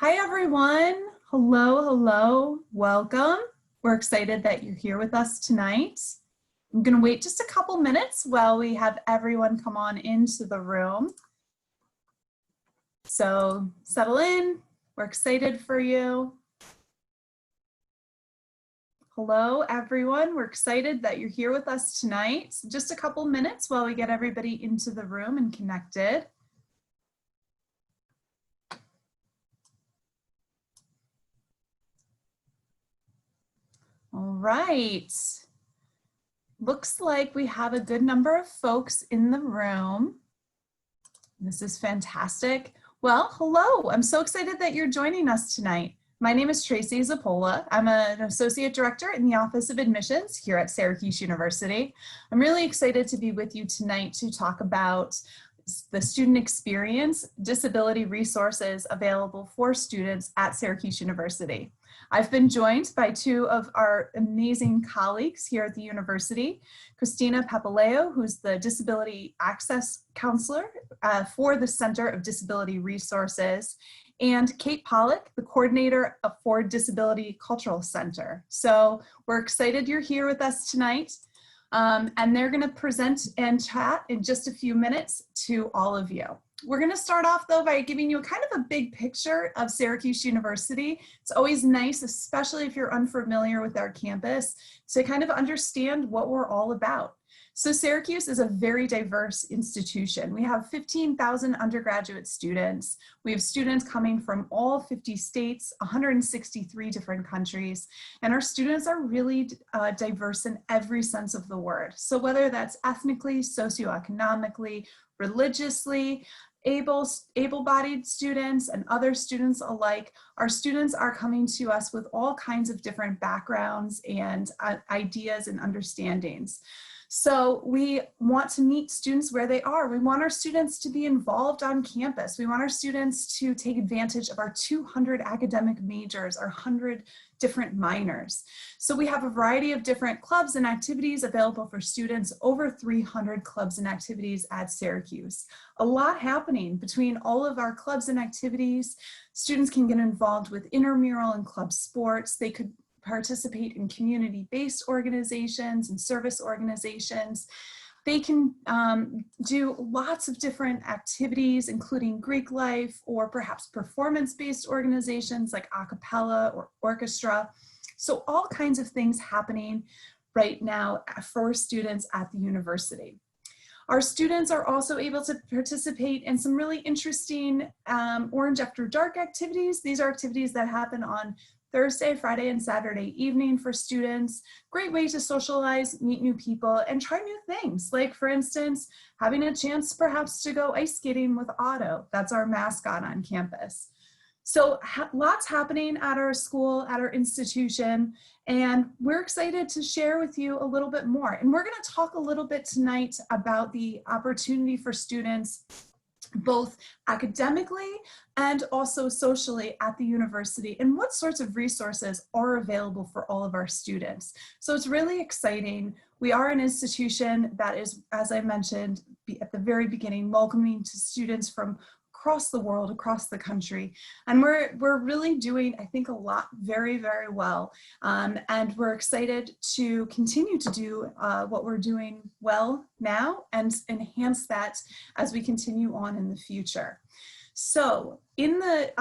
Hi, everyone. Hello. Welcome. We're excited that you're here with us tonight. I'm going to wait just a couple minutes while we have everyone come on into the room. So settle in. We're excited for you. Hello, everyone. We're excited that you're here with us tonight. Just a couple minutes while we get everybody into the room and connected. All right. Looks like we have a good number of folks in the room. This is fantastic. Well, hello. I'm so excited that you're joining us tonight. My name is Tracy Zappola. I'm an associate director in the Office of Admissions here at Syracuse University. I'm really excited to be with you tonight to talk about the student experience, disability resources available for students at Syracuse University. I've been joined by two of our amazing colleagues here at the university, Christina Papaleo, who's the Disability Access Counselor for the Center of Disability Resources, and Kate Pollock, the coordinator for Disability Cultural Center. So we're excited you're here with us tonight. And they're going to present and chat in just a few minutes to all of you. We're going to start off, though, by giving you kind of a big picture of Syracuse University. It's always nice, especially if you're unfamiliar with our campus, to kind of understand what we're all about. So Syracuse is a very diverse institution. We have 15,000 undergraduate students. We have students coming from all 50 states, 163 different countries, and our students are really diverse in every sense of the word. So whether that's ethnically, socioeconomically, religiously, able-bodied students and other students alike, our students are coming to us with all kinds of different backgrounds and ideas and understandings. So we want to meet students where they are. We want our students to be involved on campus. We want our students to take advantage of our 200 academic majors, our 100 different minors. So we have a variety of different clubs and activities available for students, over 300 clubs and activities at Syracuse. A lot happening between all of our clubs and activities. Students can get involved with intramural and club sports. They could participate in community-based organizations and service organizations. They can do lots of different activities, including Greek life or perhaps performance-based organizations like a cappella or orchestra. So all kinds of things happening right now for students at the university. Our students are also able to participate in some really interesting Orange After Dark activities. These are activities that happen on Thursday, Friday, and Saturday evening for students. Great way to socialize, meet new people, and try new things. Like, for instance, having a chance perhaps to go ice skating with Otto. That's our mascot on campus. So lots happening at our school, at our institution, and we're excited to share with you a little bit more. And we're going to talk a little bit tonight about the opportunity for students both academically and also socially at the university, and what sorts of resources are available for all of our students. So it's really exciting. We are an institution that is, as I mentioned at the very beginning, welcoming to students from across the world, across the country. And we're really doing, I think, a lot very, very well. And we're excited to continue to do what we're doing well now and enhance that as we continue on in the future. So in the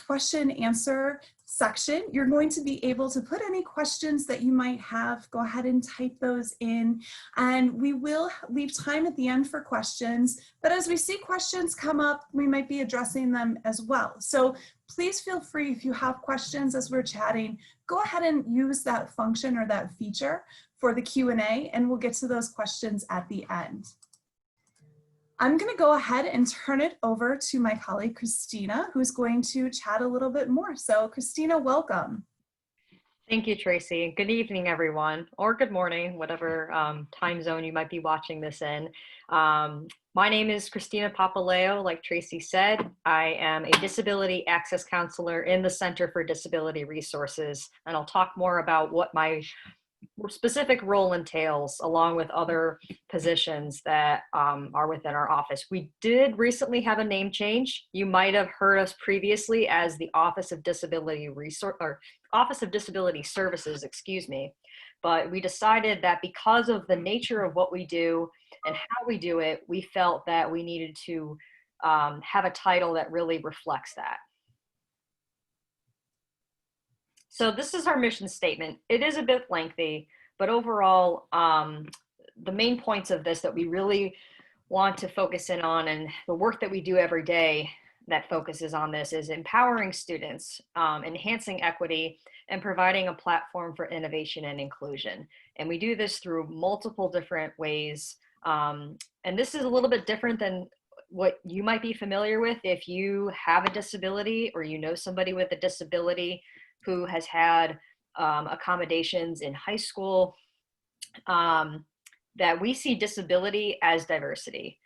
question answer section, you're going to be able to put any questions that you might have. Go ahead and type those in, and we will leave time at the end for questions. But as we see questions come up, we might be addressing them as well. So please feel free, if you have questions as we're chatting, go ahead and use that function or that feature for the Q&A, and we'll get to those questions at the end. I'm going to go ahead and turn it over to my colleague, Christina, who's going to chat a little bit more. So Christina, welcome. Thank you, Tracy. Good evening, everyone, or good morning, whatever time zone you might be watching this in. My name is Christina Papaleo. Like Tracy said, I am a disability access counselor in the Center for Disability Resources, and I'll talk more about what my specific role entails, along with other positions that are within our office. We did recently have a name change. You might have heard us previously as the Office of Disability Office of Disability Services, excuse me. But we decided that because of the nature of what we do and how we do it, we felt that we needed to have a title that really reflects that. So this is our mission statement. It is a bit lengthy, but overall, the main points of this that we really want to focus in on, and the work that we do every day that focuses on this, is empowering students, enhancing equity, and providing a platform for innovation and inclusion. And we do this through multiple different ways. And this is a little bit different than what you might be familiar with if you have a disability or you know somebody with a disability who has had accommodations in high school, that we see disability as diversity.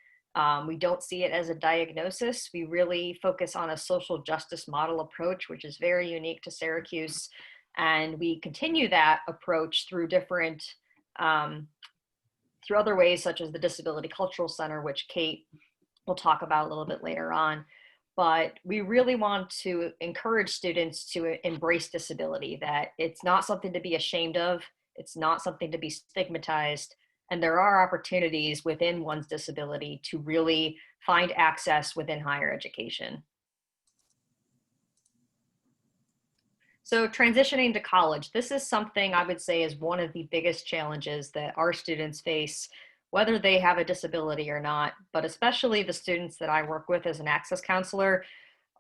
We don't see it as a diagnosis. We really focus on a social justice model approach, which is very unique to Syracuse. And we continue that approach through different, through other ways, such as the Disability Cultural Center, which Kate will talk about a little bit later on. But we really want to encourage students to embrace disability, that it's not something to be ashamed of, it's not something to be stigmatized, and there are opportunities within one's disability to really find access within higher education. So transitioning to college, this is something I would say is one of the biggest challenges that our students face, whether they have a disability or not, but especially the students that I work with as an access counselor.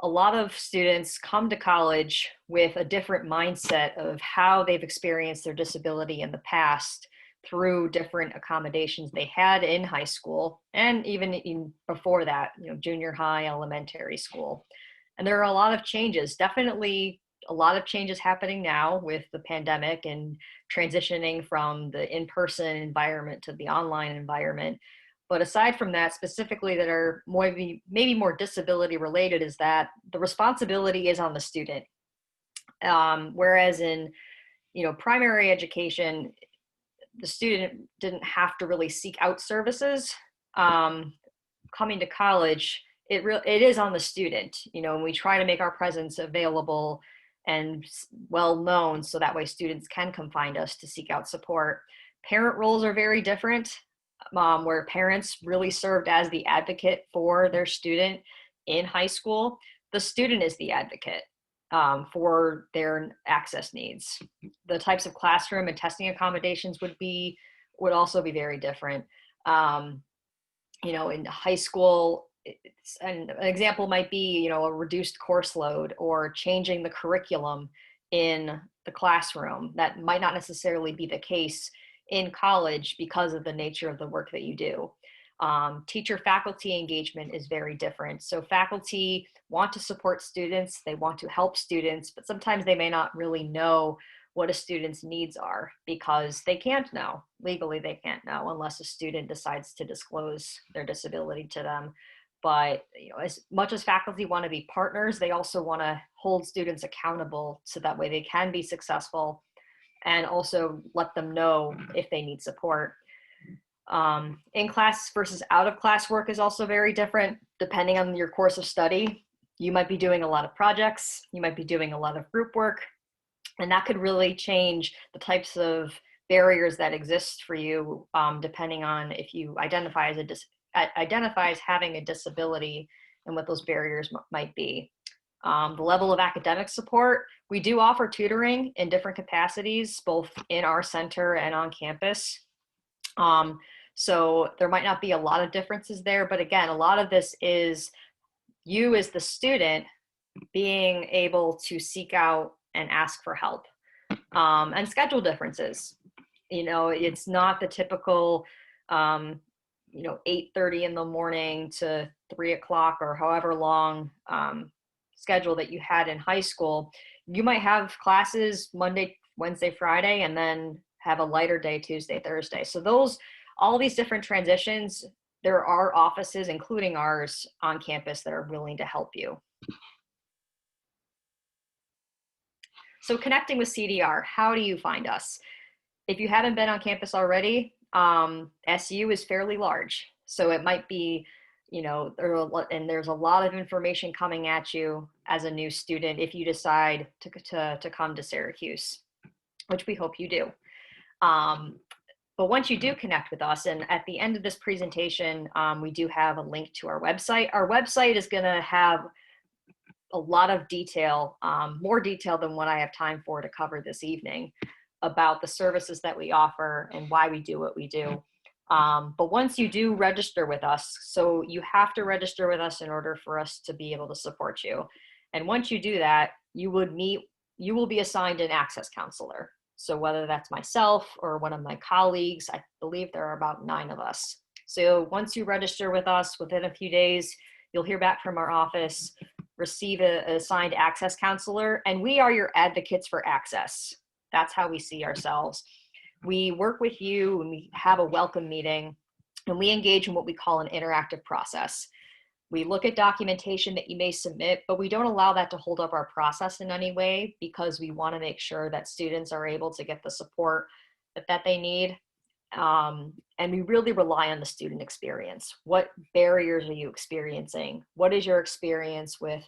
A lot of students come to college with a different mindset of how they've experienced their disability in the past through different accommodations they had in high school and even before that, junior high, elementary school. And there are a lot of changes, definitely a lot of changes happening now with the pandemic and transitioning from the in-person environment to the online environment. But aside from that, specifically that are maybe more disability related, is that the responsibility is on the student. Whereas in primary education, the student didn't have to really seek out services. Coming to college, it is on the student, and we try to make our presence available and well known so that way students can come find us to seek out support. Parent roles are very different, where parents really served as the advocate for their student in high school. The student is the advocate for their access needs. The types of classroom and testing accommodations would also be very different. In high school, an example might be, a reduced course load or changing the curriculum in the classroom. That might not necessarily be the case in college because of the nature of the work that you do. Teacher-faculty engagement is very different. So faculty want to support students, they want to help students, but sometimes they may not really know what a student's needs are because they can't know. Legally, they can't know unless a student decides to disclose their disability to them. But as much as faculty want to be partners, they also want to hold students accountable so that way they can be successful and also let them know if they need support. In-class versus out-of-class work is also very different depending on your course of study. You might be doing a lot of projects, you might be doing a lot of group work, and that could really change the types of barriers that exist for you, depending on if you identify as having a disability and what those barriers might be. The level of academic support, we do offer tutoring in different capacities, both in our center and on campus. So there might not be a lot of differences there, but again, a lot of this is you as the student being able to seek out and ask for help, and schedule differences. It's not the typical, 8:30 in the morning to 3 o'clock or however long schedule that you had in high school. You might have classes Monday, Wednesday, Friday, and then have a lighter day Tuesday, Thursday. So all these different transitions, there are offices, including ours on campus, that are willing to help you. So connecting with CDR, how do you find us? If you haven't been on campus already, SU is fairly large. So it might be, there's a lot of information coming at you as a new student if you decide to come to Syracuse, which we hope you do. But once you do connect with us, and at the end of this presentation, we do have a link to our website. Our website is going to have a lot of detail, more detail than what I have time for to cover this evening, about the services that we offer and why we do what we do. But once you do register with us, so you have to register with us in order for us to be able to support you. And once you do that, you will be assigned an access counselor. So whether that's myself or one of my colleagues, I believe there are about 9 of us. So once you register with us, within a few days, you'll hear back from our office, receive an assigned access counselor, and we are your advocates for access. That's how we see ourselves. We work with you and we have a welcome meeting, and we engage in what we call an interactive process. We look at documentation that you may submit, but we don't allow that to hold up our process in any way, because we want to make sure that students are able to get the support that they need. And we really rely on the student experience. What barriers are you experiencing? What is your experience with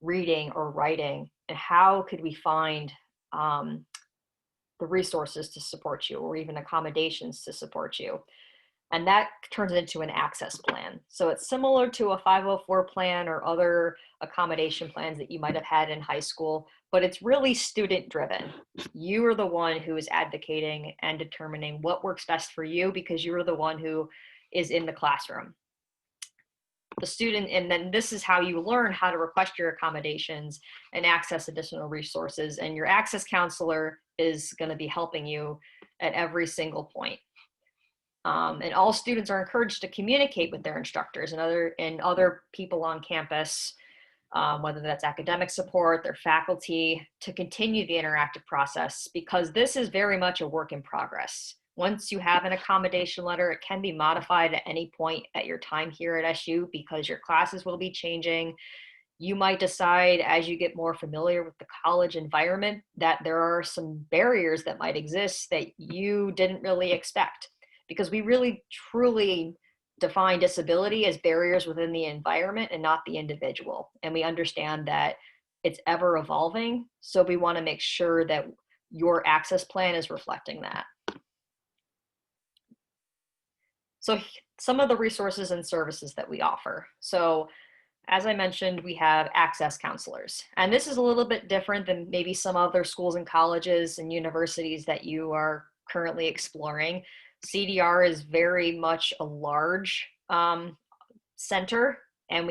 reading or writing? And how could we find the resources to support you, or even accommodations to support you? And that turns into an access plan. So it's similar to a 504 plan or other accommodation plans that you might have had in high school, but it's really student driven. You are the one who is advocating and determining what works best for you, because you are the one who is in the classroom. The student, and then this is how you learn how to request your accommodations and access additional resources. And your access counselor is going to be helping you at every single point. And all students are encouraged to communicate with their instructors and other people on campus, whether that's academic support, their faculty, to continue the interactive process, because this is very much a work in progress. Once you have an accommodation letter, it can be modified at any point at your time here at SU, because your classes will be changing. You might decide, as you get more familiar with the college environment, that there are some barriers that might exist that you didn't really expect, because we really truly define disability as barriers within the environment and not the individual. And we understand that it's ever evolving. So we want to make sure that your access plan is reflecting that. So some of the resources and services that we offer. So as I mentioned, we have access counselors. And this is a little bit different than maybe some other schools and colleges and universities that you are currently exploring. CDR is very much a large center, and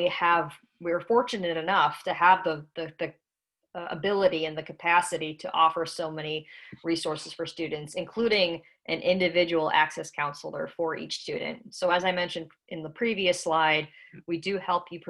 we're fortunate enough to have the ability and the capacity to offer so many resources for students, including an individual access counselor for each student. So as I mentioned in the previous slide, we do help you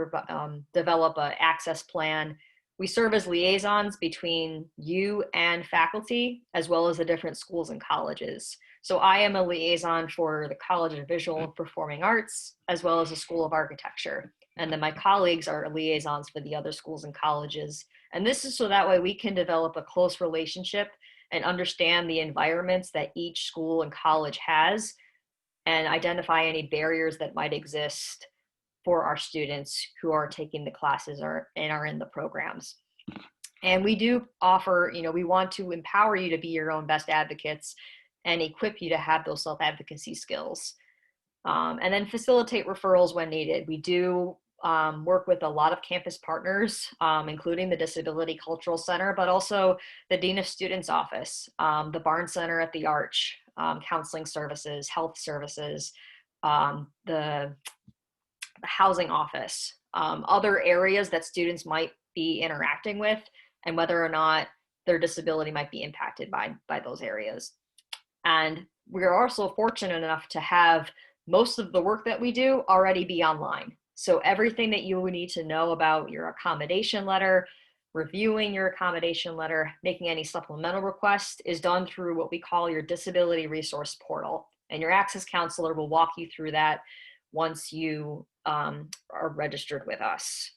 develop an access plan. We serve as liaisons between you and faculty, as well as the different schools and colleges. So I am a liaison for the College of Visual and Performing Arts, as well as the School of Architecture. And then my colleagues are liaisons for the other schools and colleges. And this is so that way we can develop a close relationship and understand the environments that each school and college has, and identify any barriers that might exist for our students who are taking the classes and are in the programs. And we do offer, we want to empower you to be your own best advocates and equip you to have those self-advocacy skills. And then facilitate referrals when needed. We do work with a lot of campus partners, including the Disability Cultural Center, but also the Dean of Students Office, the Barnes Center at the Arch, counseling services, health services, the housing office, other areas that students might be interacting with, and whether or not their disability might be impacted by those areas. And we're also fortunate enough to have most of the work that we do already be online. So everything that you would need to know about your accommodation letter, reviewing your accommodation letter, making any supplemental requests is done through what we call your disability resource portal. And your access counselor will walk you through that once you are registered with us.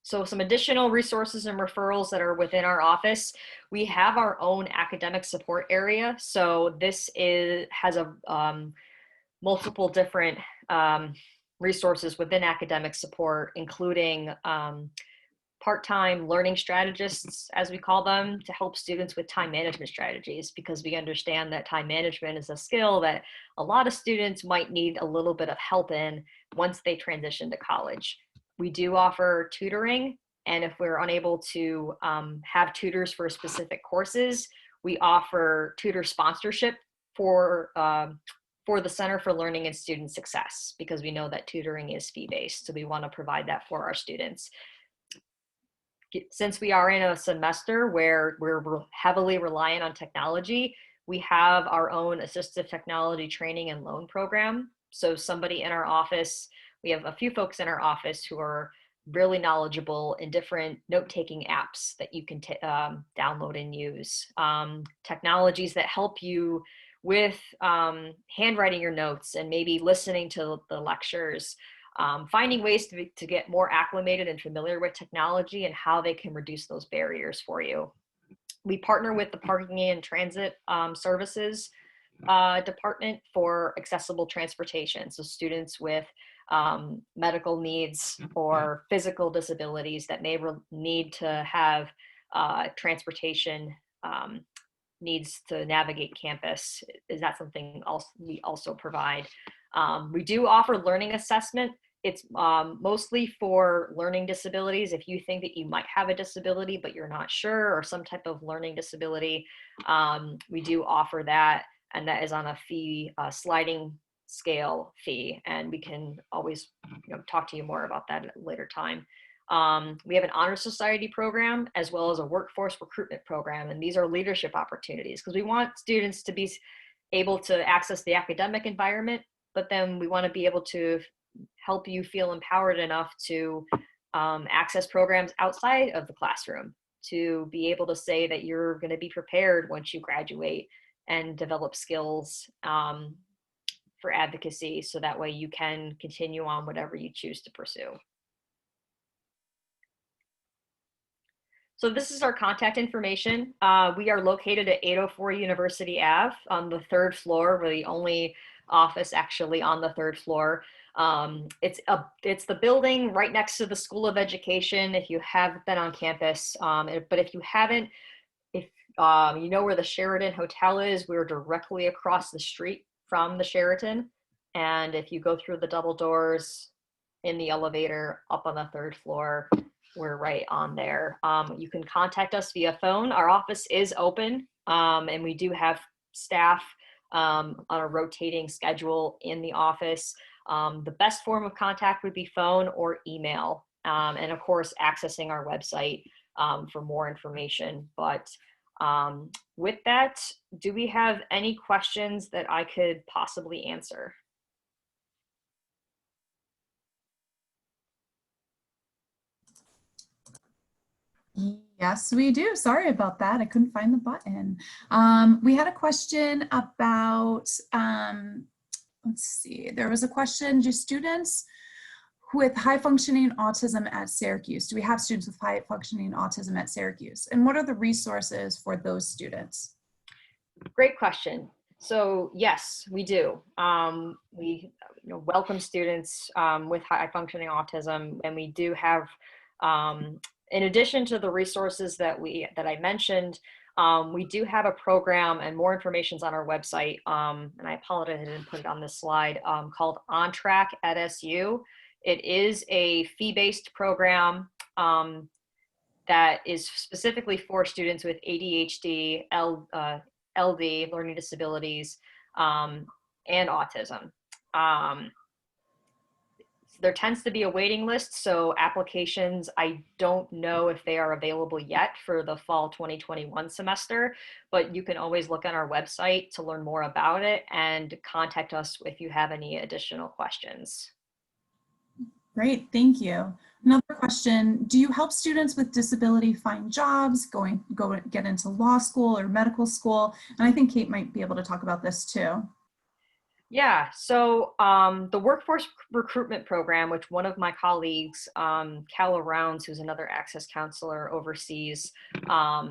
So some additional resources and referrals that are within our office. We have our own academic support area. So this has a multiple different resources within academic support, including part-time learning strategists, as we call them, to help students with time management strategies, because we understand that time management is a skill that a lot of students might need a little bit of help in once they transition to college. We do offer tutoring, and if we're unable to have tutors for specific courses, we offer tutor sponsorship for the Center for Learning and Student Success, because we know that tutoring is fee-based, so we want to provide that for our students. Since we are in a semester where we're heavily reliant on technology, we have our own assistive technology training and loan program. So somebody in our office, we have a few folks in our office who are really knowledgeable in different note-taking apps that you can download and use. Technologies that help you with handwriting your notes and maybe listening to the lectures. Finding ways to get more acclimated and familiar with technology and how they can reduce those barriers for you. We partner with the Parking and Transit Services Department for accessible transportation. So students with medical needs or physical disabilities that may need to have transportation needs to navigate campus. Is that something else we also provide? We do offer learning assessment. It's mostly for learning disabilities. If you think that you might have a disability, but you're not sure, or some type of learning disability, we do offer that. And that is on a fee, sliding scale fee. And we can always talk to you more about that at a later time. We have an honor society program, as well as a workforce recruitment program. And these are leadership opportunities, because we want students to be able to access the academic environment, but then we want to be able to help you feel empowered enough to access programs outside of the classroom, to be able to say that you're going to be prepared once you graduate and develop skills for advocacy, so that way you can continue on whatever you choose to pursue. So this is our contact information. We are located at 804 University Ave on the 3rd floor. We're the only office actually on the 3rd floor. It's the building right next to the School of Education if you have been on campus. But if you haven't, if you know where the Sheraton Hotel is, we're directly across the street from the Sheraton. And if you go through the double doors in the elevator up on the 3rd floor, we're right on there. You can contact us via phone. Our office is open, and we do have staff on a rotating schedule in the office. The best form of contact would be phone or email, and of course, accessing our website for more information. But with that, do we have any questions that I could possibly answer? Yes, we do. Sorry about that. I couldn't find the button. We had a question about, let's see, there was a question, do students with high functioning autism at Syracuse, do we have students with high functioning autism at Syracuse? And what are the resources for those students? Great question. So yes, we do. We welcome students with high functioning autism, and we do have, in addition to the resources that I mentioned, we do have a program, and more information is on our website. And I apologize I didn't put it on this slide, called On Track at SU. It is a fee-based program that is specifically for students with ADHD, LD, learning disabilities, and autism. There tends to be a waiting list, so applications, I don't know if they are available yet for the fall 2021 semester, but you can always look on our website to learn more about it and contact us if you have any additional questions. Great, thank you. Another question, do you help students with disability find jobs, get into law school or medical school? And I think Kate might be able to talk about this too. Yeah, so the workforce recruitment program, which one of my colleagues, Calla Rounds, who's another access counselor, oversees, uh,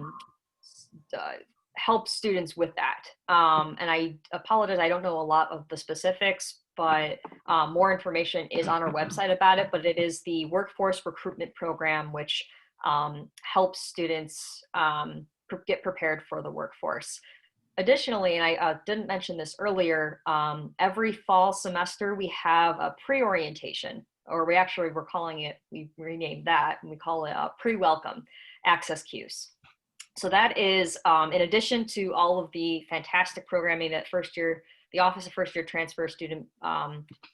helps students with that. And I apologize, I don't know a lot of the specifics, but more information is on our website about it. But it is the workforce recruitment program, which helps students get prepared for the workforce. Additionally, and I didn't mention this earlier, every fall semester we have a pre-orientation, or we're calling it, we renamed that, and we call it a pre-welcome access queues. So that is, in addition to all of the fantastic programming that the Office of First Year Transfer Student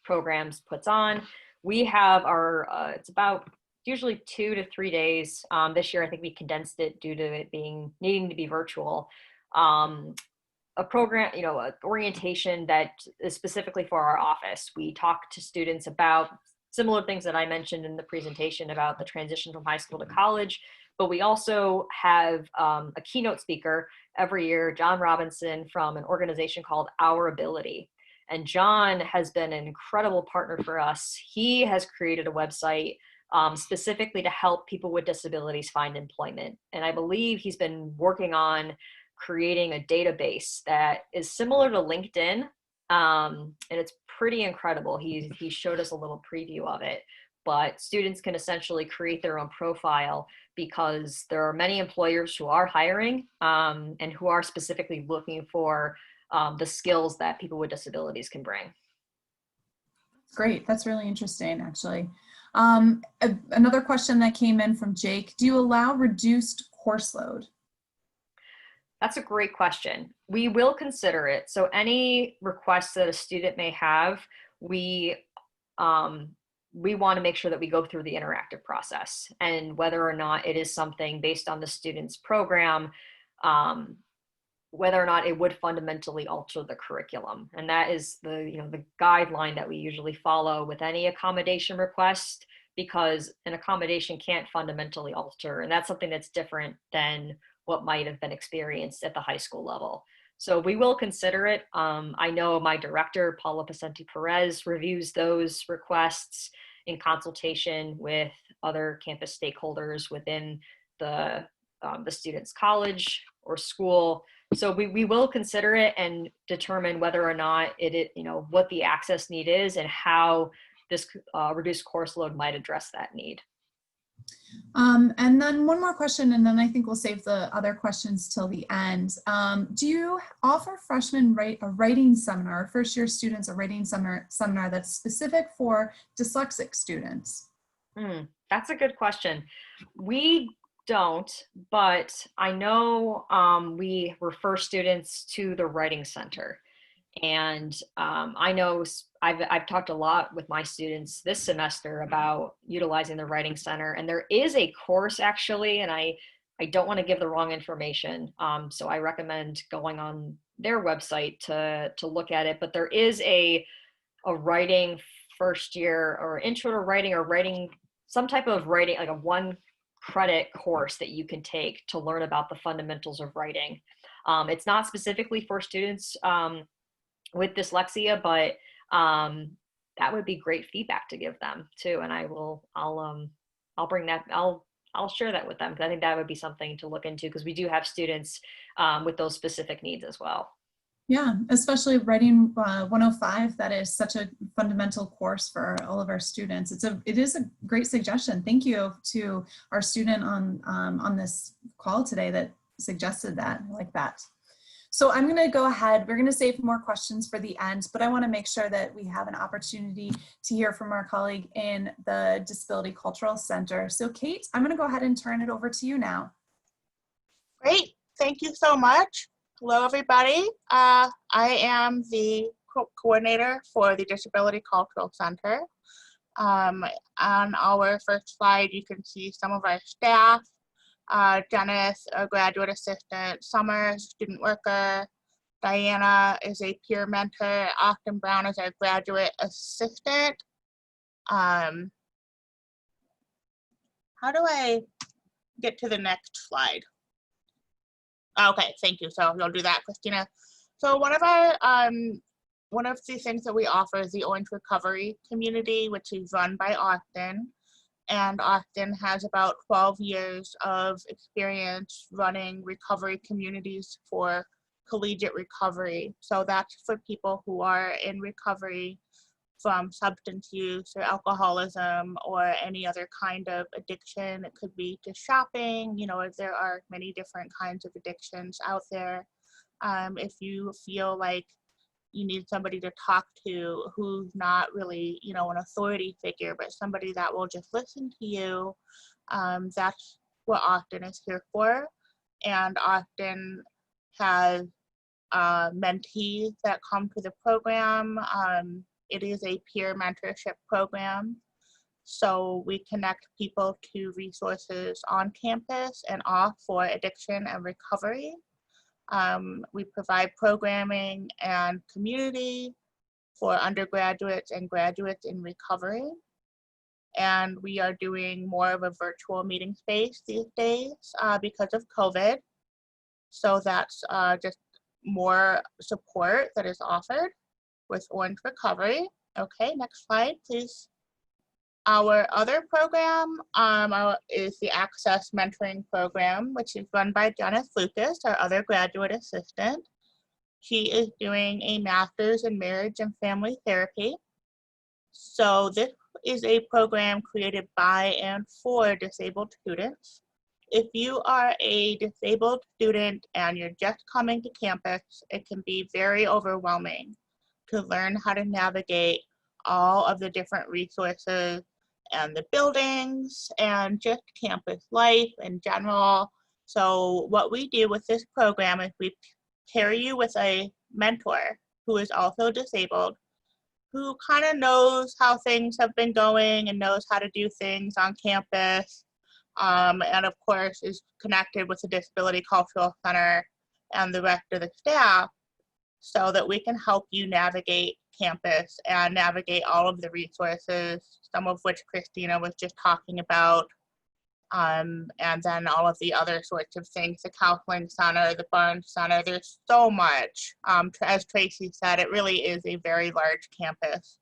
Programs puts on, we have our, it's about usually 2 to 3 days. This year, I think we condensed it due to it needing to be virtual. A program, an orientation that is specifically for our office. We talk to students about similar things that I mentioned in the presentation about the transition from high school to college, but we also have a keynote speaker every year, John Robinson, from an organization called Our Ability. And John has been an incredible partner for us. He has created a website specifically to help people with disabilities find employment. And I believe he's been working on creating a database that is similar to LinkedIn, and it's pretty incredible. He showed us a little preview of it, but students can essentially create their own profile because there are many employers who are hiring and who are specifically looking for the skills that people with disabilities can bring. Great, that's really interesting, actually. Another question that came in from Jake, do you allow reduced course load? That's a great question. We will consider it. So any requests that a student may have, we want to make sure that we go through the interactive process, and whether or not it is something based on the student's program, whether or not it would fundamentally alter the curriculum. And that is the guideline that we usually follow with any accommodation request, because an accommodation can't fundamentally alter. And that's something that's different than what might have been experienced at the high school level. So we will consider it. I know my director, Paula Pacenti Perez, reviews those requests in consultation with other campus stakeholders within the student's college or school. So we will consider it and determine whether or not what the access need is and how this reduced course load might address that need. And then one more question, and then I think we'll save the other questions till the end. Do you offer freshmen a writing seminar, first year students a writing seminar that's specific for dyslexic students? That's a good question. We don't, but I know we refer students to the Writing Center. And I know I've talked a lot with my students this semester about utilizing the Writing Center, and there is a course actually, and I don't want to give the wrong information, so I recommend going on their website to look at it. But there is a writing first year, or intro to writing, or writing, some type of writing, like a 1 credit course that you can take to learn about the fundamentals of writing. It's not specifically for students with dyslexia, but that would be great feedback to give them too. And I'll bring that, I'll share that with them, because I think that would be something to look into, because we do have students with those specific needs as well. Yeah, especially Writing 105, that is such a fundamental course for all of our students. It is a great suggestion. Thank you to our student on this call today that suggested that. I like that. So I'm going to go ahead. We're going to save more questions for the end, but I want to make sure that we have an opportunity to hear from our colleague in the Disability Cultural Center. So Kate, I'm going to go ahead and turn it over to you now. Great. Thank you so much. Hello, everybody. I am the coordinator for the Disability Cultural Center. On our first slide, you can see some of our staff. Dennis, a graduate assistant, Summer, student worker, Diana is a peer mentor, Austin Brown is our graduate assistant. How do I get to the next slide? Okay, thank you. So you'll do that, Christina. So one of our one of the things that we offer is the Orange Recovery Community, which is run by Austin. And Austin has about 12 years of experience running recovery communities for collegiate recovery. So that's for people who are in recovery from substance use or alcoholism or any other kind of addiction. It could be to shopping, you know, there are many different kinds of addictions out there. If you feel like you need somebody to talk to who's not really, you know, an authority figure, but somebody that will just listen to you, that's what Austin is here for. And Austin has mentees that come to the program. It is a peer mentorship program. So we connect people to resources on campus and off for addiction and recovery. We provide programming and community for undergraduates and graduates in recovery. And we are doing more of a virtual meeting space these days because of COVID. So that's just more support that is offered with Orange Recovery. Okay, next slide, please. Our other program is the Access Mentoring Program, which is run by Janice Lucas, our other graduate assistant. She is doing a master's in marriage and family therapy. So this is a program created by and for disabled students. If you are a disabled student and you're just coming to campus, it can be very overwhelming to learn how to navigate all of the different resources and the buildings and just campus life in general. So what we do with this program is we pair you with a mentor who is also disabled, who kind of knows how things have been going and knows how to do things on campus. And of course is connected with the Disability Cultural Center and the rest of the staff so that we can help you navigate campus and navigate all of the resources, some of which Christina was just talking about, and then all of the other sorts of things, the counseling center, the Barnes Center, there's so much. As Tracy said, it really is a very large campus.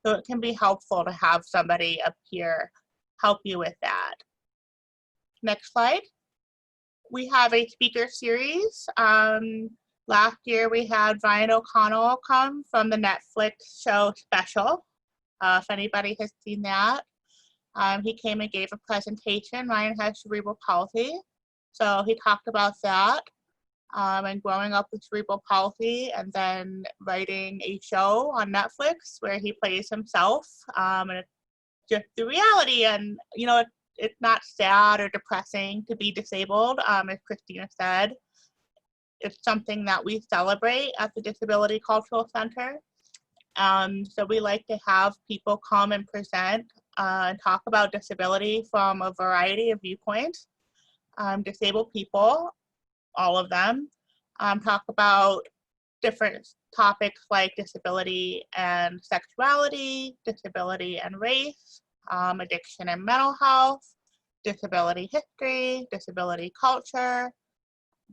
So it can be helpful to have somebody up here help you with that. Next slide. We have a speaker series. Last year we had Ryan O'Connell come from the Netflix show Special. If anybody has seen that. He came and gave a presentation. Ryan has cerebral palsy. So he talked about that and growing up with cerebral palsy and then writing a show on Netflix where he plays himself. And it's just the reality, and you know, it's not sad or depressing to be disabled, as Christina said. It's something that we celebrate at the Disability Cultural Center. So we like to have people come and present and talk about disability from a variety of viewpoints. Disabled people, all of them, talk about different topics like disability and sexuality, disability and race, addiction and mental health, disability history, disability culture,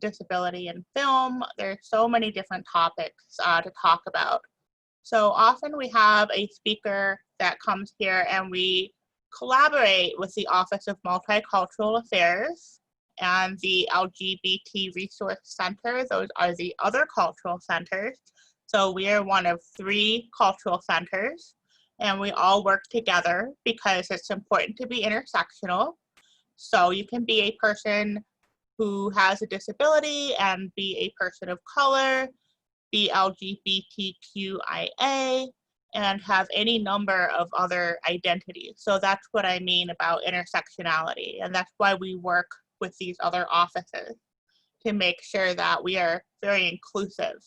disability in film. There's so many different topics to talk about. So often we have a speaker that comes here and we collaborate with the Office of Multicultural Affairs and the LGBT Resource Center. Those are the other cultural centers. So we are one of 3 cultural centers and we all work together because it's important to be intersectional. So you can be a person who has a disability and be a person of color, be LGBTQIA, and have any number of other identities. So that's what I mean about intersectionality. And that's why we work with these other offices to make sure that we are very inclusive.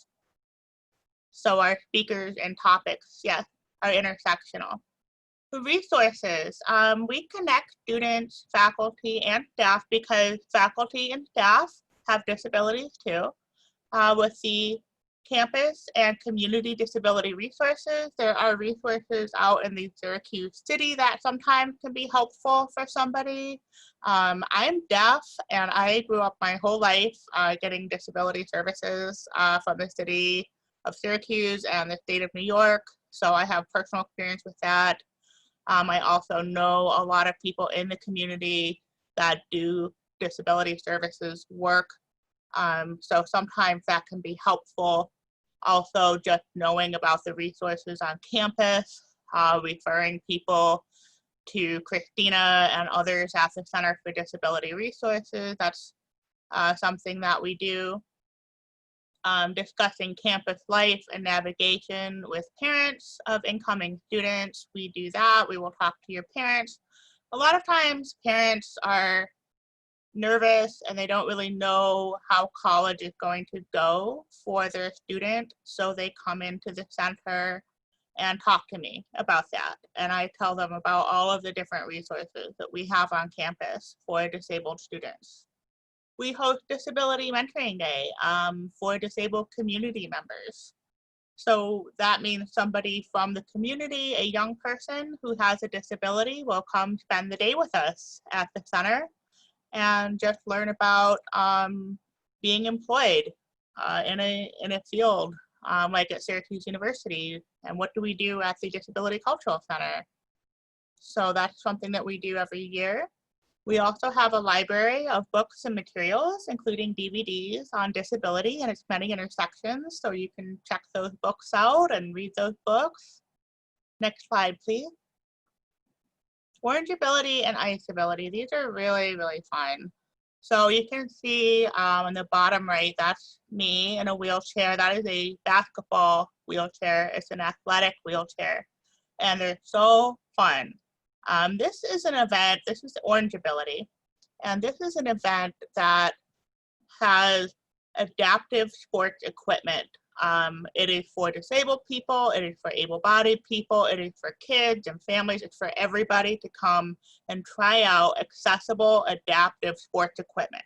So our speakers and topics, yes, are intersectional. The resources, we connect students, faculty, and staff because faculty and staff have disabilities too. With the campus and community disability resources, there are resources out in the Syracuse city that sometimes can be helpful for somebody. I'm deaf and I grew up my whole life getting disability services from the city of Syracuse and the state of New York, so I have personal experience with that. I also know a lot of people in the community that do disability services work, so sometimes that can be helpful. Also, just knowing about the resources on campus, referring people to Christina and others at the Center for Disability Resources. That's something that we do. Discussing campus life and navigation with parents of incoming students. We do that. We will talk to your parents. A lot of times parents are nervous and they don't really know how college is going to go for their student, so they come into the center and talk to me about that. And I tell them about all of the different resources that we have on campus for disabled students. We host Disability Mentoring Day for disabled community members. So that means somebody from the community, a young person who has a disability, will come spend the day with us at the center and just learn about being employed in a field like at Syracuse University, and what do we do at the Disability Cultural Center. So that's something that we do every year. We also have a library of books and materials, including DVDs on disability and its many intersections, so you can check those books out and read those books. Next slide, please. Orangeability and iceability, these are really, really fun. So you can see in the bottom right, that's me in a wheelchair. That is a basketball wheelchair. It's an athletic wheelchair, and they're so fun. This is an event, this is Orangeability, and this is an event that has adaptive sports equipment. It is for disabled people, it is for able-bodied people, it is for kids and families, it's for everybody to come and try out accessible adaptive sports equipment.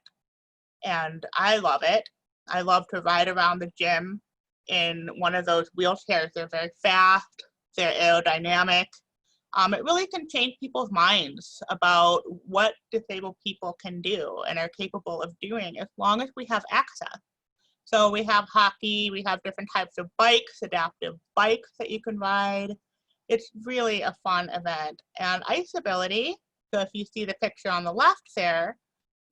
And I love it. I love to ride around the gym in one of those wheelchairs. They're very fast, they're aerodynamic. It really can change people's minds about what disabled people can do and are capable of doing as long as we have access. So we have hockey, we have different types of bikes, adaptive bikes that you can ride. It's really a fun event. And iceability, so if you see the picture on the left there,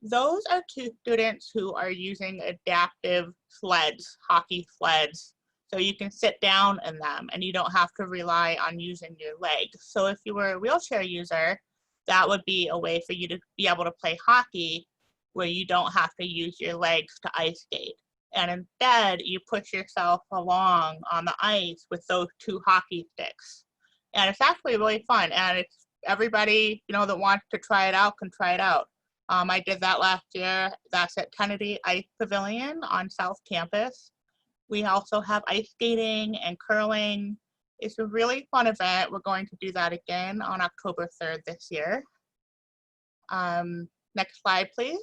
those are two students who are using adaptive sleds, hockey sleds. So you can sit down in them and you don't have to rely on using your legs. So if you were a wheelchair user, that would be a way for you to be able to play hockey where you don't have to use your legs to ice skate. And instead, you push yourself along on the ice with those two hockey sticks. And it's actually really fun. And it's everybody, you know, that wants to try it out can try it out. I did that last year. That's at Kennedy Ice Pavilion on South Campus. We also have ice skating and curling. It's a really fun event. We're going to do that again on October 3rd this year. Next slide, please.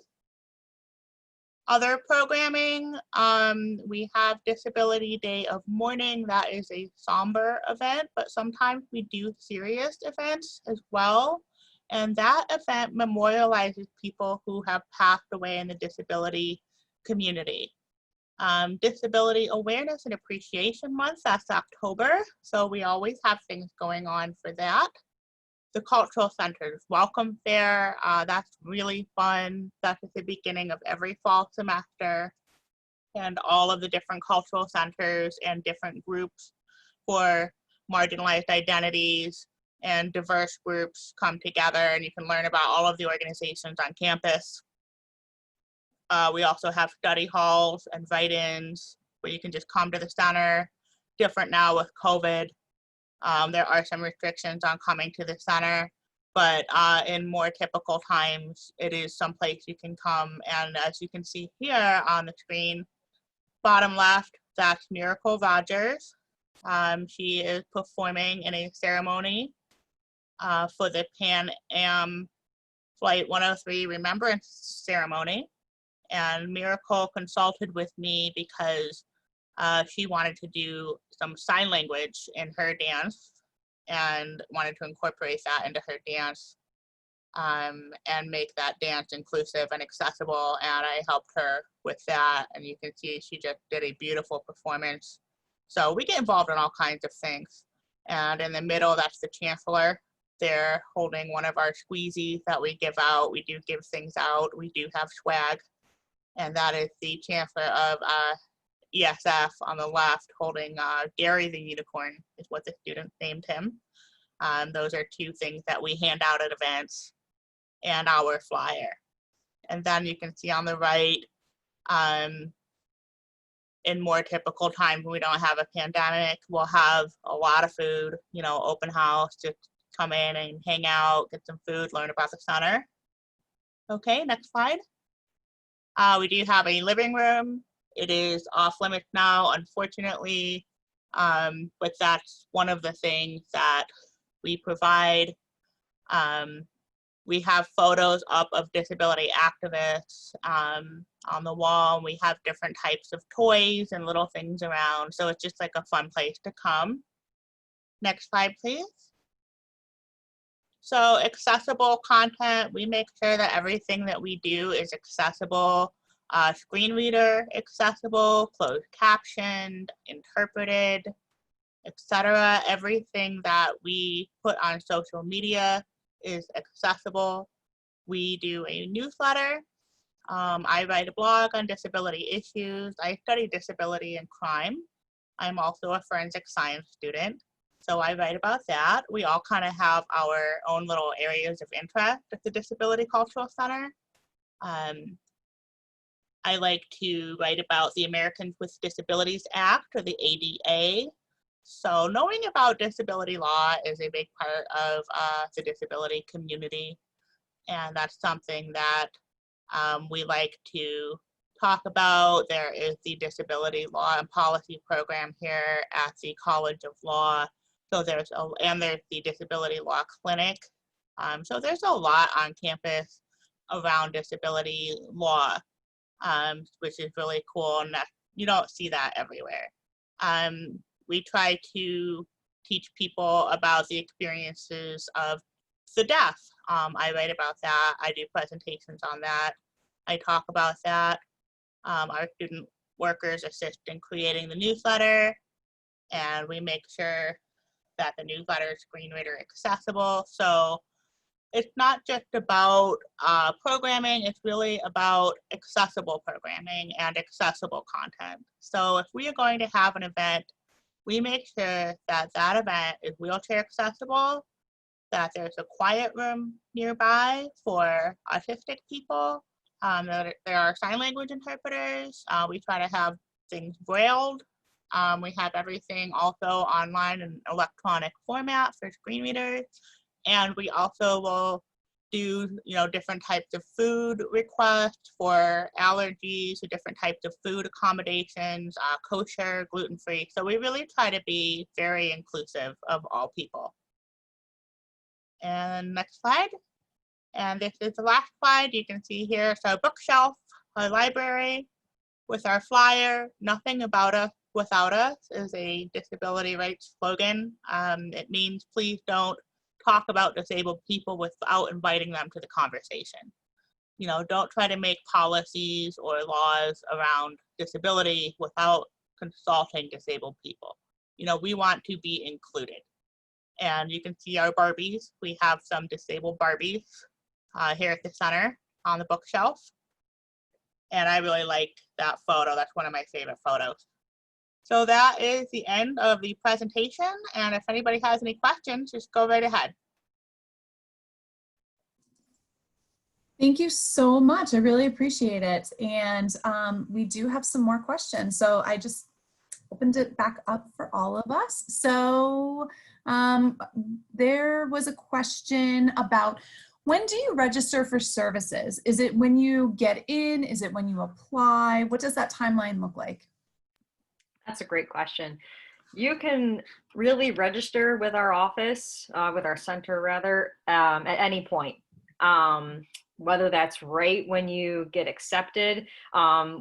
Other programming, we have Disability Day of Mourning. That is a somber event, but sometimes we do serious events as well. And that event memorializes people who have passed away in the disability community. Disability Awareness and Appreciation Month, that's October. So we always have things going on for that. The Cultural Center's Welcome Fair, that's really fun. That's at the beginning of every fall semester. And all of the different cultural centers and different groups for marginalized identities and diverse groups come together, and you can learn about all of the organizations on campus. We also have study halls and write-ins where you can just come to the center. Different now with COVID. There are some restrictions on coming to the center, but in more typical times, it is someplace you can come. And as you can see here on the screen, bottom left, that's Miracle Rogers. She is performing in a ceremony for the Pan Am Flight 103 Remembrance Ceremony. And Miracle consulted with me because she wanted to do some sign language in her dance and wanted to incorporate that into her dance and make that dance inclusive and accessible. And I helped her with that. And you can see she just did a beautiful performance. So we get involved in all kinds of things. And in the middle, that's the chancellor. They're holding one of our squeezies that we give out. We do give things out. We do have swag. And that is the chancellor of ESF on the left, holding Gary the Unicorn is what the students named him. Those are two things that we hand out at events, and our flyer. And then you can see on the right, in more typical times when we don't have a pandemic, we'll have a lot of food, you know, open house, just come in and hang out, get some food, learn about the center. Okay, next slide. We do have a living room. It is off limits now, unfortunately, but that's one of the things that we provide. We have photos up of disability activists on the wall. We have different types of toys and little things around. So it's just like a fun place to come. Next slide, please. So accessible content, we make sure that everything that we do is accessible, screen reader accessible, closed captioned, interpreted, etc. Everything that we put on social media is accessible. We do a newsletter. I write a blog on disability issues. I study disability and crime. I'm also a forensic science student, so I write about that. We all kind of have our own little areas of interest at the Disability Cultural Center. I like to write about the Americans with Disabilities Act, or the ADA. So knowing about disability law is a big part of the disability community, and that's something that we like to talk about. There is the Disability Law and Policy program here at the College of Law. So there's the Disability Law Clinic. So there's a lot on campus around disability law, which is really cool, and you don't see that everywhere. We try to teach people about the experiences of the deaf. I write about that. I do presentations on that. I talk about that. Our student workers assist in creating the newsletter, and we make sure that the newsletter is screen reader accessible. So it's not just about programming, it's really about accessible programming and accessible content. So if we are going to have an event, we make sure that that event is wheelchair accessible, that there's a quiet room nearby for autistic people, that there are sign language interpreters. We try to have things brailled. We have everything also online in electronic format for screen readers. And we also will do, you know, different types of food requests for allergies, or different types of food accommodations, kosher, gluten-free. So we really try to be very inclusive of all people. And next slide. And this is the last slide. You can see here, so bookshelf, our library with our flyer, nothing about us without us is a disability rights slogan. It means please don't talk about disabled people without inviting them to the conversation. You know, don't try to make policies or laws around disability without consulting disabled people. You know, we want to be included. And you can see our Barbies. We have some disabled Barbies here at the center on the bookshelf. And I really like that photo. That's one of my favorite photos. So that is the end of the presentation. And if anybody has any questions, just go right ahead. Thank you so much. I really appreciate it. And we do have some more questions. So I just opened it back up for all of us. So there was a question about, when do you register for services? Is it when you get in? Is it when you apply? What does that timeline look like? That's a great question. You can really register with our office, with our center rather, at any point. Whether that's right when you get accepted.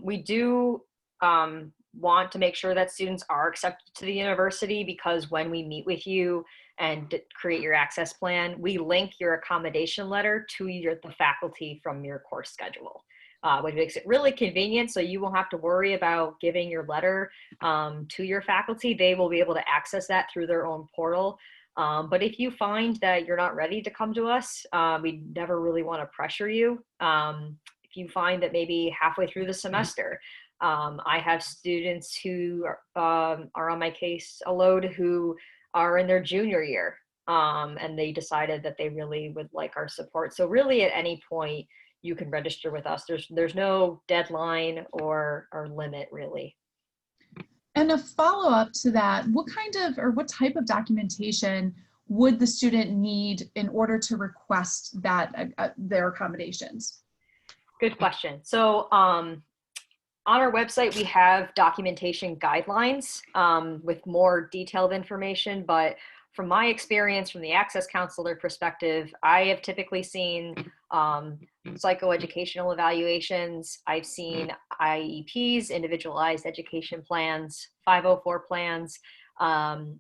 We do want to make sure that students are accepted to the university, because when we meet with you and create your access plan, we link your accommodation letter to the faculty from your course schedule. which makes it really convenient. So you won't have to worry about giving your letter to your faculty. They will be able to access that through their own portal. But if you find that you're not ready to come to us, we never really want to pressure you. If you find that maybe halfway through the semester, I have students who are on my case a load who are in their junior year, and they decided that they really would like our support. So really at any point you can register with us. There's no deadline or limit really. And a follow-up to that, what kind of, or what type of documentation would the student need in order to request that their accommodations? Good question. So on our website, we have documentation guidelines with more detailed information, but from my experience from the Access Counselor perspective, I have typically seen psychoeducational evaluations. I've seen IEPs, individualized education plans, 504 plans.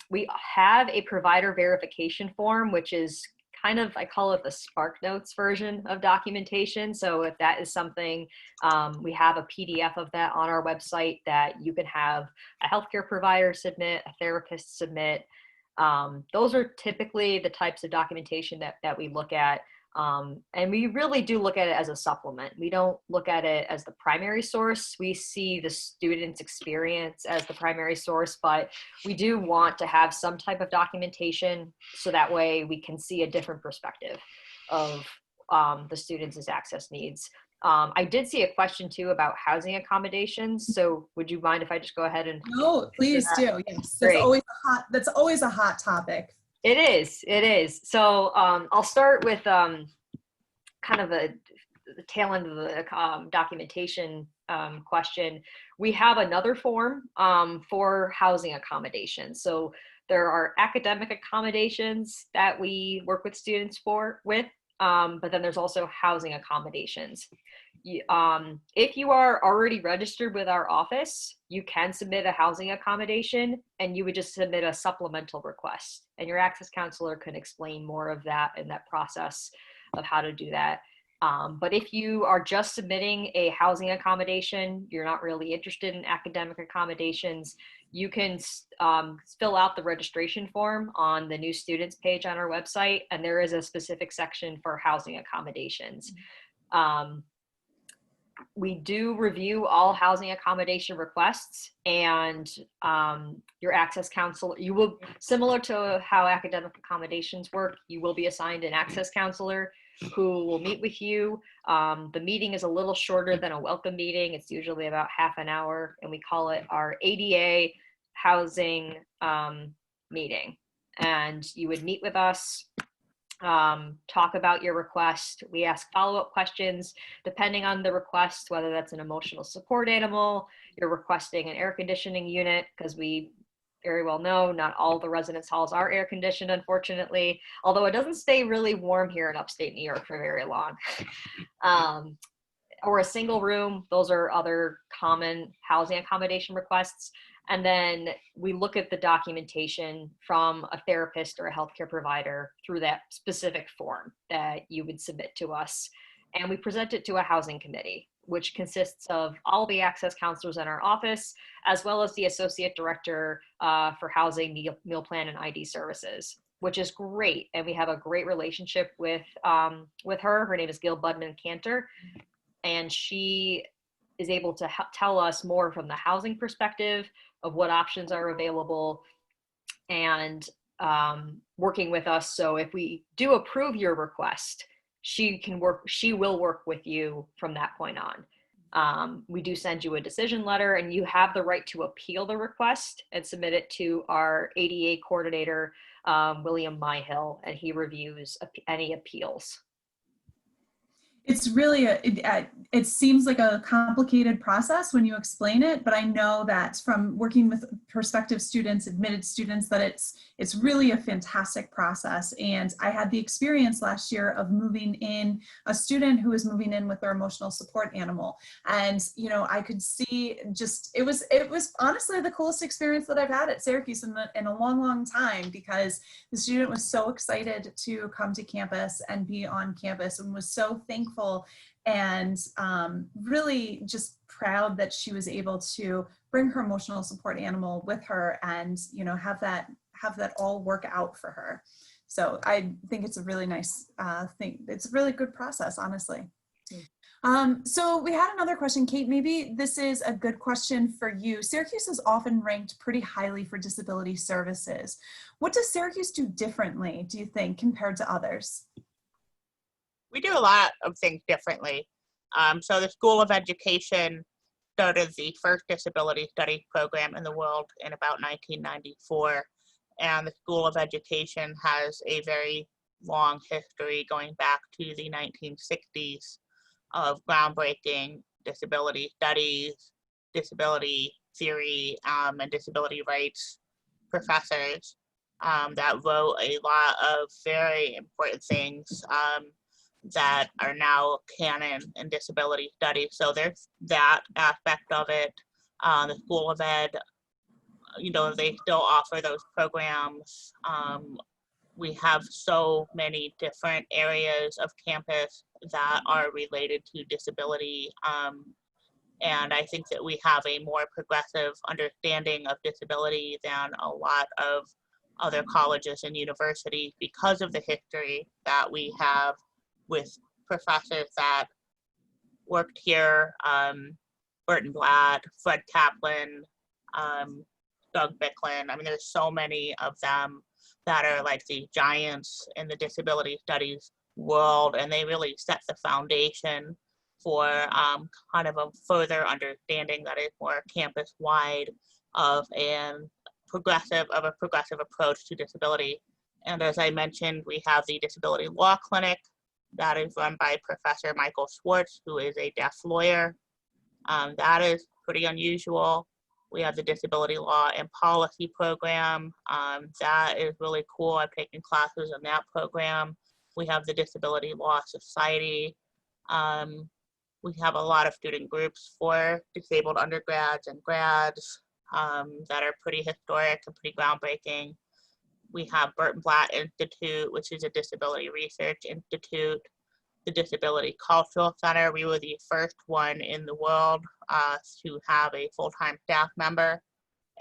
We have a provider verification form, which is kind of, I call it the Spark Notes version of documentation. So if that is something, we have a PDF of that on our website that you can have a healthcare provider submit, a therapist submit. Those are typically the types of documentation that we look at. And we really do look at it as a supplement. We don't look at it as the primary source. We see the student's experience as the primary source, but we do want to have some type of documentation so that way we can see a different perspective of the students' access needs. I did see a question too about housing accommodations. So would you mind if I just go ahead and— No, please do. Yes, Great. That's always a hot topic. It is. So I'll start with kind of the tail end of the documentation question. We have another form for housing accommodations. So there are academic accommodations that we work with students with, but then there's also housing accommodations. If you are already registered with our office, you can submit a housing accommodation and you would just submit a supplemental request, and your access counselor can explain more of that in that process of how to do that. But if you are just submitting a housing accommodation, you're not really interested in academic accommodations, you can fill out the registration form on the new students page on our website, and there is a specific section for housing accommodations. We do review all housing accommodation requests, and your access counselor, you will, similar to how academic accommodations work, you will be assigned an access counselor who will meet with you. The meeting is a little shorter than a welcome meeting. It's usually about half an hour, and we call it our ADA housing meeting. And you would meet with us, talk about your request. We ask follow-up questions depending on the request, whether that's an emotional support animal, you're requesting an air conditioning unit, because we very well know not all the residence halls are air conditioned, unfortunately, although it doesn't stay really warm here in upstate New York for very long. Or a single room. Those are other common housing accommodation requests. And then we look at the documentation from a therapist or a healthcare provider through that specific form that you would submit to us. And we present it to a housing committee, which consists of all the access counselors in our office, as well as the associate director for housing, meal plan, and ID services, which is great. And we have a great relationship with her. Her name is Gil Budman Cantor, and she is able to tell us more from the housing perspective of what options are available, and working with us. So if we do approve your request, she will work with you from that point on. We do send you a decision letter, and you have the right to appeal the request and submit it to our ADA coordinator, William Myhill, and he reviews any appeals. It's really it seems like a complicated process when you explain it, but I know that from working with prospective students, admitted students, that it's really a fantastic process. And I had the experience last year of moving in a student who was moving in with their emotional support animal, and I could see just it was honestly the coolest experience that I've had at Syracuse in a long time, because the student was so excited to come to campus and be on campus, and was so thankful and really just proud that she was able to bring her emotional support animal with her and, you know, have that all work out for her. So I think it's a really nice thing. It's a really good process, honestly. So we had another question, Kate. Maybe this is a good question for you. Syracuse is often ranked pretty highly for disability services. What does Syracuse do differently, do you think, compared to others? We do a lot of things differently. So the School of Education started the first disability studies program in the world in about 1994. And the School of Education has a very long history going back to the 1960s of groundbreaking disability studies, disability theory, and disability rights professors that wrote a lot of very important things that are now canon in disability studies. So there's that aspect of it. The School of Ed, you know, they still offer those programs. We have so many different areas of campus that are related to disability. And I think that we have a more progressive understanding of disability than a lot of other colleges and universities because of the history that we have with professors that worked here, Burton Blatt, Fred Kaplan, Doug Bicklin. I mean, there's so many of them that are like the giants in the disability studies world, and they really set the foundation for kind of a further understanding that is more campus-wide of a progressive approach to disability. And as I mentioned, we have the Disability Law Clinic that is run by Professor Michael Schwartz, who is a deaf lawyer. That is pretty unusual. We have the Disability Law and Policy program. That is really cool. I've taken classes in that program. We have the Disability Law Society. We have a lot of student groups for disabled undergrads and grads that are pretty historic and pretty groundbreaking. We have Burton Blatt Institute, which is a disability research institute. The Disability Cultural Center, we were the first one in the world to have a full-time staff member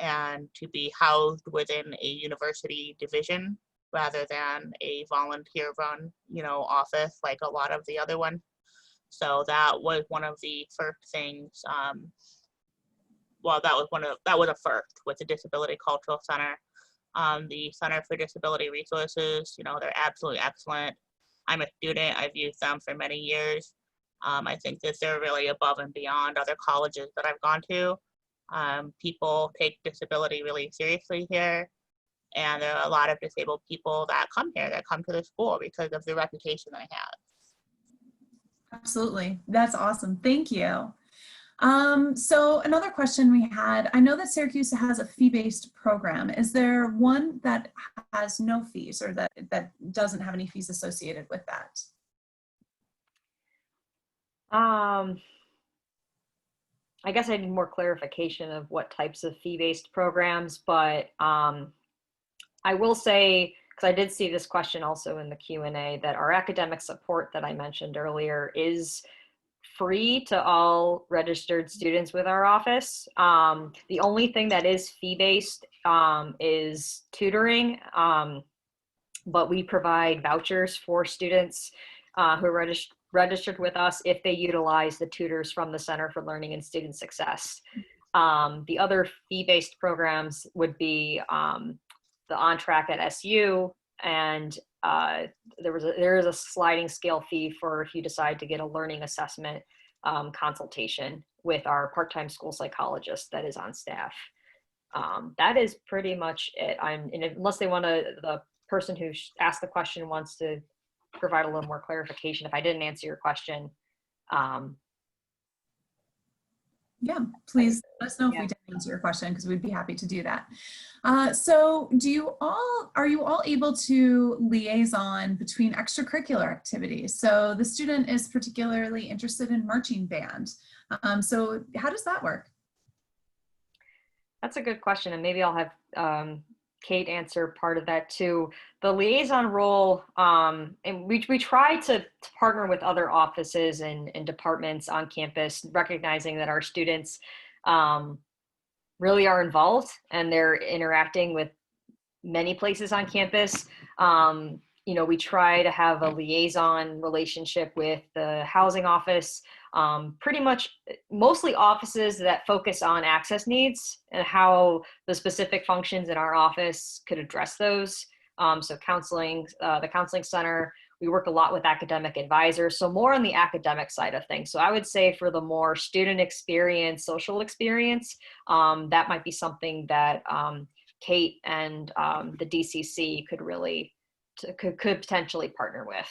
and to be housed within a university division rather than a volunteer-run, you know, office like a lot of the other ones. So that was one of the first things. Well, that was a first with the Disability Cultural Center. The Center for Disability Resources, you know, they're absolutely excellent. I'm a student. I've used them for many years. I think that they're really above and beyond other colleges that I've gone to. People take disability really seriously here, and there are a lot of disabled people that come here, that come to the school because of the reputation they have. Absolutely. That's awesome. Thank you. So another question we had, I know that Syracuse has a fee-based program. Is there one that has no fees or that doesn't have any fees associated with that? I guess I need more clarification of what types of fee-based programs, but I will say, because I did see this question also in the Q&A, that our academic support that I mentioned earlier is free to all registered students with our office. The only thing that is fee-based is tutoring, but we provide vouchers for students who are registered with us if they utilize the tutors from the Center for Learning and Student Success. The other fee-based programs would be the On Track at SU, and there is a sliding scale fee for if you decide to get a learning assessment consultation with our part-time school psychologist that is on staff. That is pretty much it. And unless they want to, the person who asked the question wants to provide a little more clarification if I didn't answer your question. Yeah, please let us know if we didn't answer your question, because we'd be happy to do that. So are you all able to liaison between extracurricular activities? So the student is particularly interested in marching band. So how does that work? That's a good question, and maybe I'll have Kate answer part of that too. The liaison role, and we try to partner with other offices and departments on campus, recognizing that our students really are involved and they're interacting with many places on campus. We try to have a liaison relationship with the housing office, pretty much mostly offices that focus on access needs and how the specific functions in our office could address those. So counseling, the counseling center, we work a lot with academic advisors, so more on the academic side of things. So I would say for the more student experience, social experience, that might be something that Kate and the DCC could really could potentially partner with.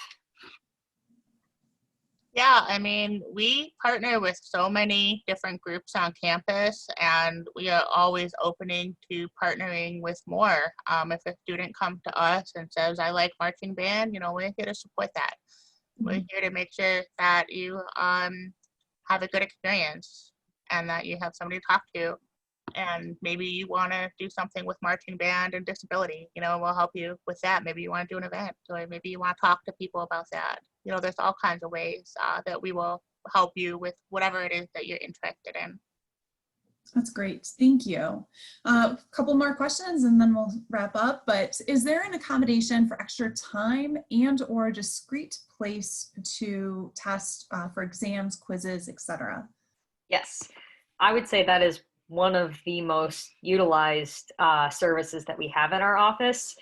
Yeah, I mean, we partner with so many different groups on campus, and we are always opening to partnering with more. If a student comes to us and says, I like marching band, we're here to support that. We're here to make sure that you have a good experience and that you have somebody to talk to. And maybe you want to do something with marching band and disability, we'll help you with that. Maybe you want to do an event, or maybe you want to talk to people about that. There's all kinds of ways that we will help you with whatever it is that you're interested in. That's great. Thank you. A couple more questions and then we'll wrap up. But is there an accommodation for extra time and or a discrete place to test for exams, quizzes, etc.? Yes, I would say that is one of the most utilized services that we have in our office.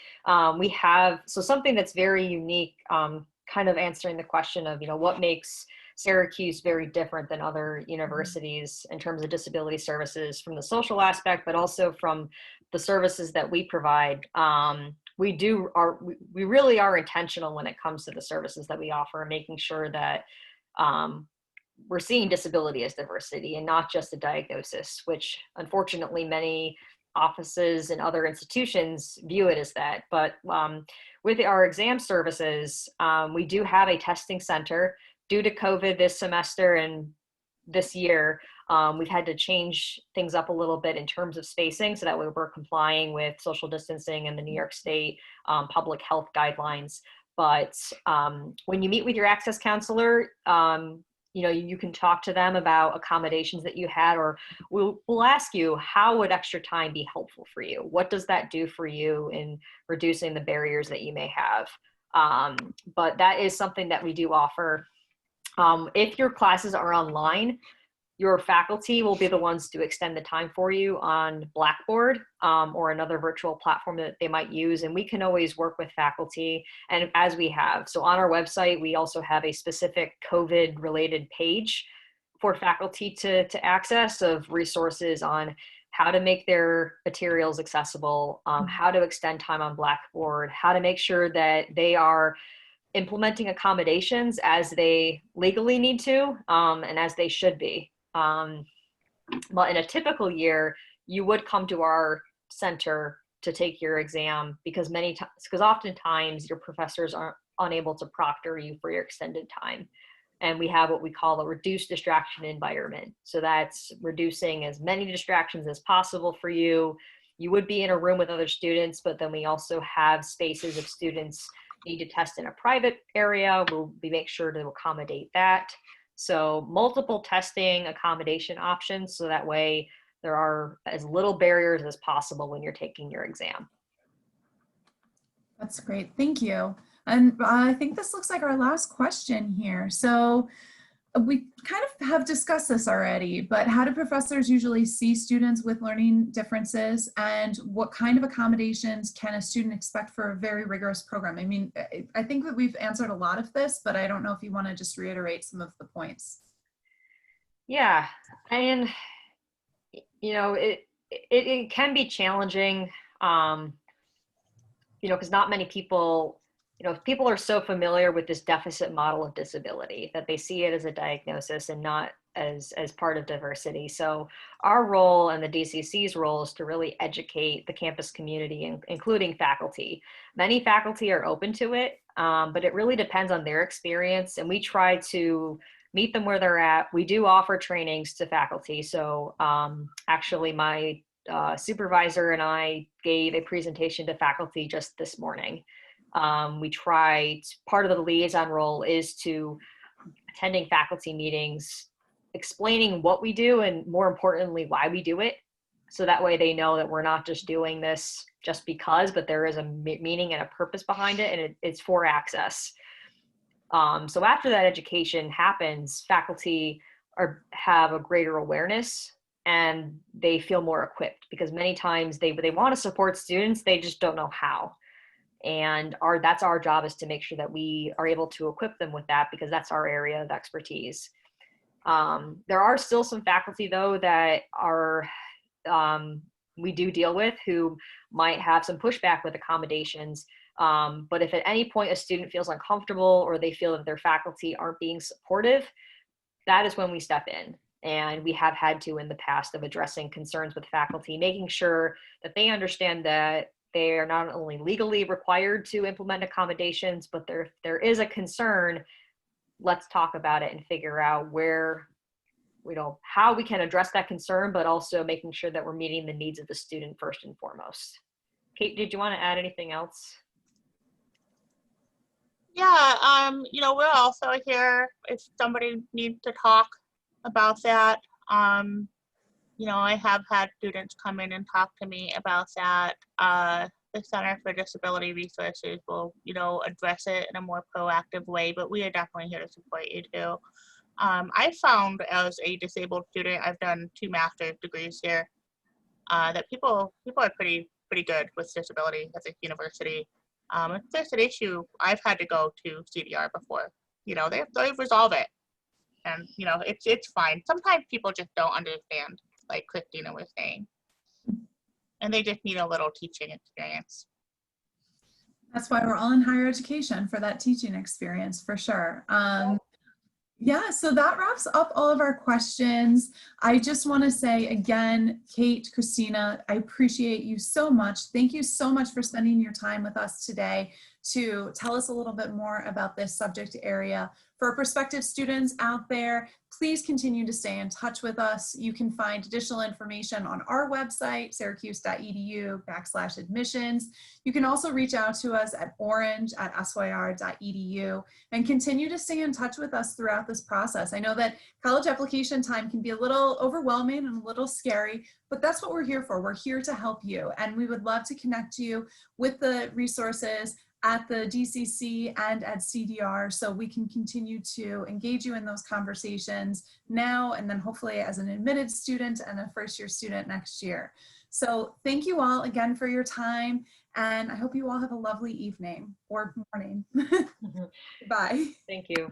We have, so something that's very unique, kind of answering the question of, what makes Syracuse very different than other universities in terms of disability services from the social aspect, but also from the services that we provide. We really are intentional when it comes to the services that we offer, making sure that we're seeing disability as diversity and not just a diagnosis, which unfortunately many offices and other institutions view it as that. But with our exam services, we do have a testing center. Due to COVID this semester and this year, we've had to change things up a little bit in terms of spacing so that way we're complying with social distancing and the New York State public health guidelines. But when you meet with your access counselor, you can talk to them about accommodations that you had, or we'll ask you, how would extra time be helpful for you? What does that do for you in reducing the barriers that you may have? But that is something that we do offer. If your classes are online, your faculty will be the ones to extend the time for you on Blackboard or another virtual platform that they might use. And we can always work with faculty, and as we have. So on our website, we also have a specific COVID related page for faculty to access of resources on how to make their materials accessible, how to extend time on Blackboard, how to make sure that they are implementing accommodations as they legally need to and as they should be. Well, in a typical year, you would come to our center to take your exam because oftentimes your professors aren't unable to proctor you for your extended time. And we have what we call a reduced distraction environment. So that's reducing as many distractions as possible for you. You would be in a room with other students, but then we also have spaces if students need to test in a private area, we make sure to accommodate that. So multiple testing accommodation options, so that way there are as little barriers as possible when you're taking your exam. That's great, thank you. And I think this looks like our last question here. So we kind of have discussed this already, but how do professors usually see students with learning differences, and what kind of accommodations can a student expect for a very rigorous program? I mean, I think that we've answered a lot of this, but I don't know if you want to just reiterate some of the points. Yeah, and it can be challenging, because not many people, people are so familiar with this deficit model of disability that they see it as a diagnosis and not as part of diversity. So our role and the DCC's role is to really educate the campus community, including faculty. Many faculty are open to it, but it really depends on their experience, and we try to meet them where they're at. We do offer trainings to faculty. So actually my supervisor and I gave a presentation to faculty just this morning. Part of the liaison role is to attending faculty meetings, explaining what we do, and more importantly, why we do it. So that way they know that we're not just doing this just because, but there is a meaning and a purpose behind it, and it's for access. So after that education happens, faculty have a greater awareness and they feel more equipped, because many times they want to support students, they just don't know how. And that's our job, is to make sure that we are able to equip them with that, because that's our area of expertise. There are still some faculty though that we do deal with, who might have some pushback with accommodations. But if at any point a student feels uncomfortable or they feel that their faculty aren't being supportive, that is when we step in. And we have had to in the past, of addressing concerns with faculty, making sure that they understand that they are not only legally required to implement accommodations, but there is a concern. Let's talk about it and figure out how we can address that concern, but also making sure that we're meeting the needs of the student first and foremost. Kate, did you want to add anything else? Yeah, we're also here if somebody needs to talk about that. I have had students come in and talk to me about that. The Center for Disability Resources will, address it in a more proactive way, but we are definitely here to support you too. I found, as a disabled student, I've done 2 master's degrees here, that people are pretty good with disability at the university. If there's an issue, I've had to go to CDR before. They resolve it, and it's fine. Sometimes people just don't understand, like Christina was saying, and they just need a little teaching experience. That's why we're all in higher education, for that teaching experience, for sure. Yeah, so that wraps up all of our questions. I just want to say again, Kate, Christina, I appreciate you so much. Thank you so much for spending your time with us today to tell us a little bit more about this subject area. For prospective students out there, please continue to stay in touch with us. You can find additional information on our website, syracuse.edu/admissions. You can also reach out to us at orange@syr.edu and continue to stay in touch with us throughout this process. I know that college application time can be a little overwhelming and a little scary, but that's what we're here for. We're here to help you, and we would love to connect you with the resources at the DCC and at CDR, so we can continue to engage you in those conversations now, and then hopefully as an admitted student and a first-year student next year. So thank you all again for your time, and I hope you all have a lovely evening or morning. Bye. Thank you.